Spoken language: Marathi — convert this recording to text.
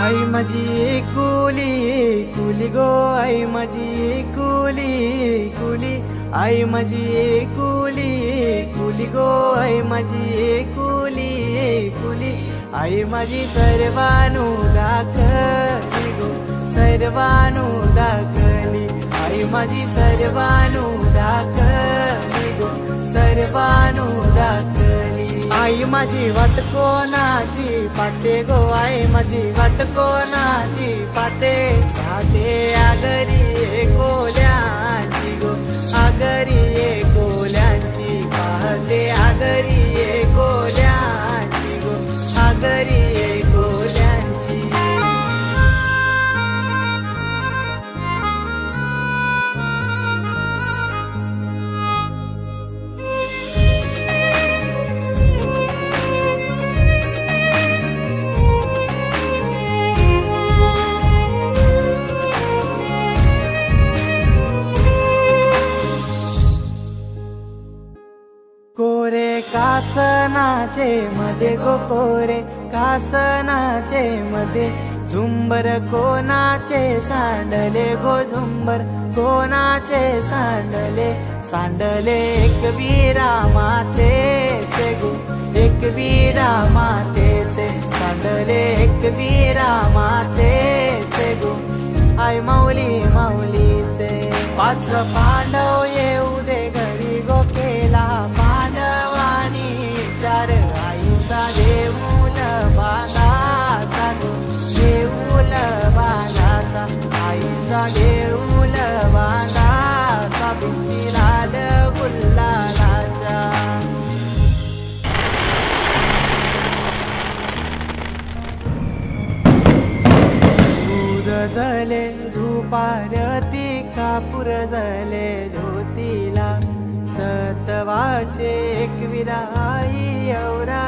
आई माझी एकुली कुली गो, आई माझी एकुली कुली, आई माझी एकुली कुली गो, आई माझी एकुली कुली, आई माझी सर्वानु दाखली गो, सर्वानु दाखली, आई माझी सर्वानु दाखली गो, सर्वानु दाखली. आई माझी वाट कोणाची पाते गो, आई माझी वाट कोणाची पाते, पाते आगरी एकोल्यांची गो, आगरी एकोल्यांची पाहते, आगरी एकोल्यांची गो, आगरी एकोल्यांची. कोरे कासनाचे मध्ये गो, कोरे कासनाचे मध्ये, झुंबर कोणाचे सांडले गो, झुंबर कोणाचे सांडले, सांडले एक वीरा मातेचे गो, एक वीरा मातेचे, सांडले एक वीरा मातेचे गो, आई माऊली माऊलीचे. पाच पांडव येऊ दे घरी गो, केला पांडवानी चार, आईचा देऊल बांधाचा गो, देऊल बांधाचा, आईचा देऊल बांधाचा, भिंतीला गुल्लालाचा. दूध जले धूपारती, कापूर जले ज्योतीला, सतवाचे एकविरा आई औरा